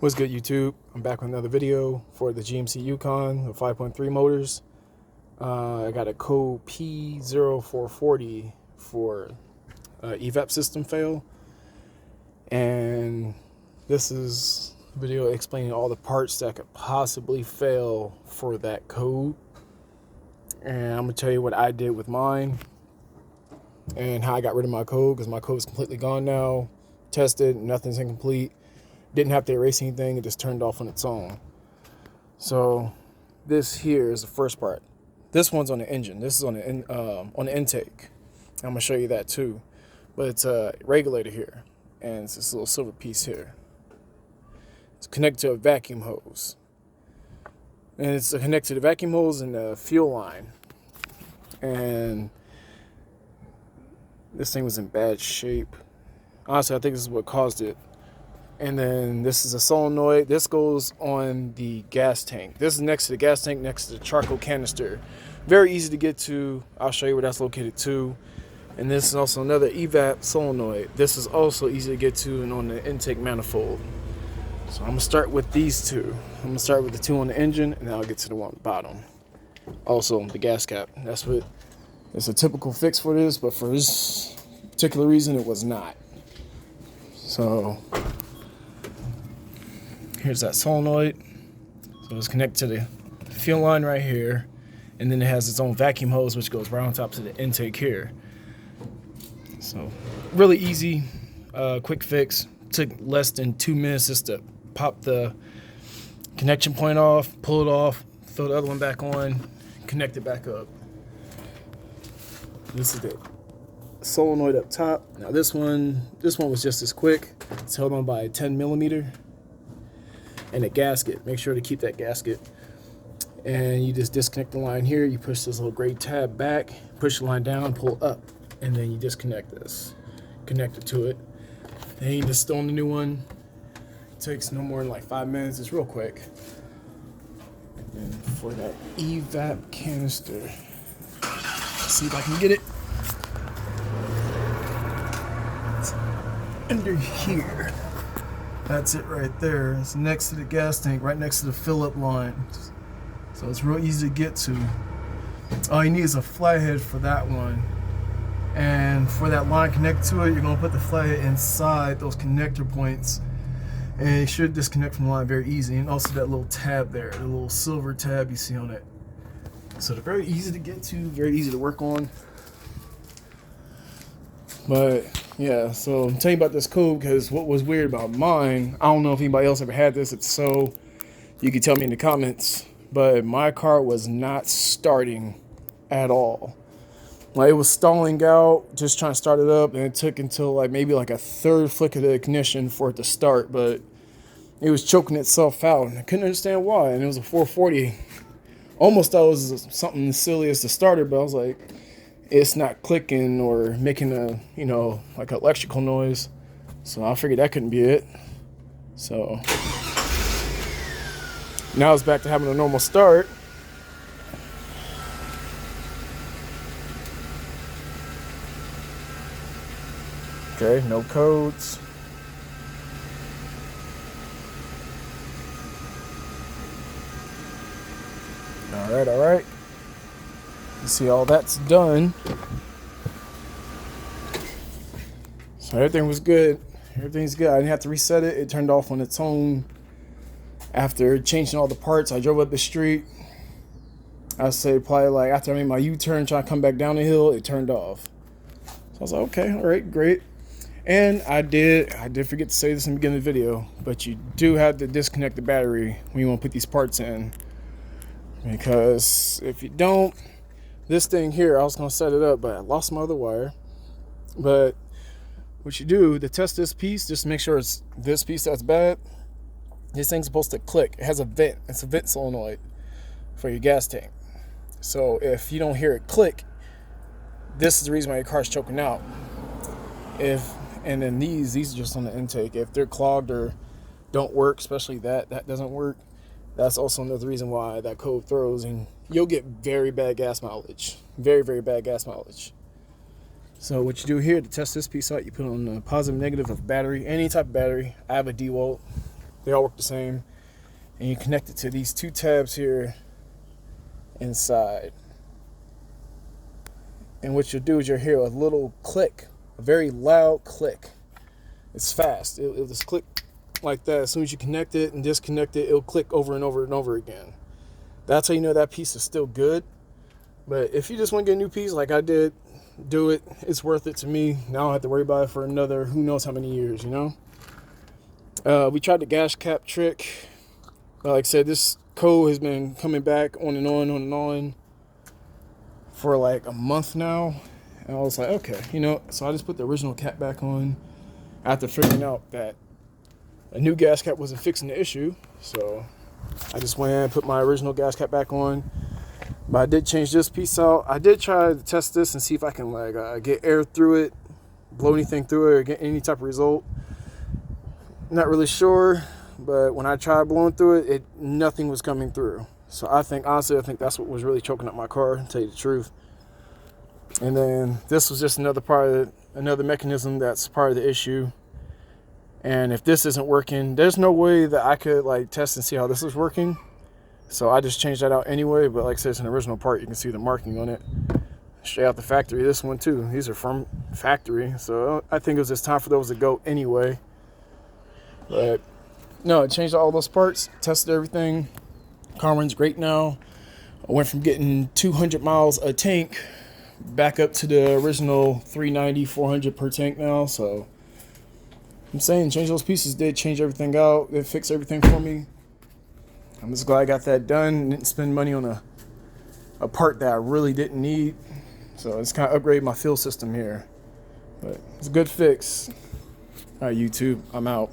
What's good, YouTube? I'm back with another video for the GMC Yukon, the 5.3 motors. I got a code P0440 for EVAP system fail, and this is a video explaining all the parts that could possibly fail for that code. And I'm gonna tell you what I did with mine and how I got rid of my code, because my code is completely gone now. Tested, nothing's incomplete. Didn't have to erase anything, it just turned off on its own. So this here is the first part. This one's on the engine. This is on the intake. I'm gonna show you that too. But it's a regulator here, and it's this little silver piece here. It's connected to a vacuum hose, and it's connected to the vacuum hose and the fuel line. And this thing was in bad shape. Honestly, I think this is what caused it. And then this is a solenoid. This goes on the gas tank. This is next to the gas tank, next to the charcoal canister. Very easy to get to. I'll show you where that's located too. And this is also another EVAP solenoid. This is also easy to get to and on the intake manifold. So I'm gonna start with these two. I'm gonna start with the two on the engine, and then I'll get to the one on the bottom. Also the gas cap. That's what it's a typical fix for this, but for this particular reason, it was not. So here's that solenoid. So it's connected to the fuel line right here, and then it has its own vacuum hose which goes right on top to the intake here. So really easy, quick fix. Took less than 2 minutes just to pop the connection point off, pull it off, throw the other one back on, connect it back up. This is the solenoid up top. Now this one was just as quick. It's held on by a 10mm. And a gasket. Make sure to keep that gasket. And you just disconnect the line here. You push this little gray tab back, push the line down, pull up, and then you disconnect this. Connect it to it. Then you just throw in the new one. It takes no more than like 5 minutes. It's real quick. And for that EVAP canister, let's see if I can get it. It's under here. That's it right there. It's next to the gas tank, right next to the fill-up line. So it's real easy to get to. All you need is a flathead for that one. And for that line connected to it, you're gonna put the flathead inside those connector points. And it should disconnect from the line very easy. And also that little tab there, the little silver tab you see on it. So they're very easy to get to, very easy to work on. But yeah, so I'm telling you about this code because what was weird about mine, I don't know if anybody else ever had this. If so, you can tell me in the comments. But my car was not starting at all. Like, it was stalling out, just trying to start it up, and it took until like maybe like a third flick of the ignition for it to start. But it was choking itself out, and I couldn't understand why. And it was a 440. Almost thought it was something as silly as the starter, but I was like, it's not clicking or making a, you know, like an electrical noise. So I figured that couldn't be it. So now it's back to having a normal start. Okay, no codes. All right. You see, all that's done. So everything was good. Everything's good. I didn't have to reset it. It turned off on its own. After changing all the parts, I drove up the street. I say probably like after I made my U-turn, trying to come back down the hill, it turned off. So I was like, okay, all right, great. And I did forget to say this in the beginning of the video, but you do have to disconnect the battery when you want to put these parts in. Because if you don't, this thing here, I was going to set it up, but I lost my other wire. But what you do to test this piece, just make sure it's this piece that's bad. This thing's supposed to click. It has a vent. It's a vent solenoid for your gas tank. So if you don't hear it click, this is the reason why your car's choking out. And then these are just on the intake. If they're clogged or don't work, especially that doesn't work, that's also another reason why that code throws, and you'll get very bad gas mileage. Very, very bad gas mileage. So what you do here to test this piece out, you put on the positive, negative of battery, any type of battery. I have a DeWalt They all work the same. And you connect it to these two tabs here inside. And what you'll do is you'll hear a little click, a very loud click. It's fast. It'll just click like that. As soon as you connect it and disconnect it, it'll click over and over and over again. That's how you know that piece is still good. But if you just want to get a new piece like I did, do it. It's worth it to me. Now I don't have to worry about it for another who knows how many years, you know? We tried the gas cap trick. Like I said, this code has been coming back on and on for like a month now. And I was like, okay, you know, so I just put the original cap back on after figuring out that a new gas cap wasn't fixing the issue. So I just went and put my original gas cap back on. But I did change this piece out. I did try to test this and see if I can like get air through it, blow anything through it, or get any type of result. Not really sure, but when I tried blowing through it, nothing was coming through. So honestly, I think that's what was really choking up my car, to tell you the truth. And then this was just another mechanism that's part of the issue. And if this isn't working, there's no way that I could like test and see how this is working. So I just changed that out anyway. But like I said, it's an original part. You can see the marking on it straight out the factory. This one too. These are from factory. So I think it was just time for those to go anyway. But no, I changed all those parts, tested everything. Car runs great now. I went from getting 200 miles a tank back up to the original 390, 400 per tank now. So I'm saying change those pieces did change everything out. It fixed everything for me. I'm just glad I got that done and didn't spend money on a part that I really didn't need. So it's kind of upgraded my fuel system here. But it's a good fix. All right, YouTube, I'm out.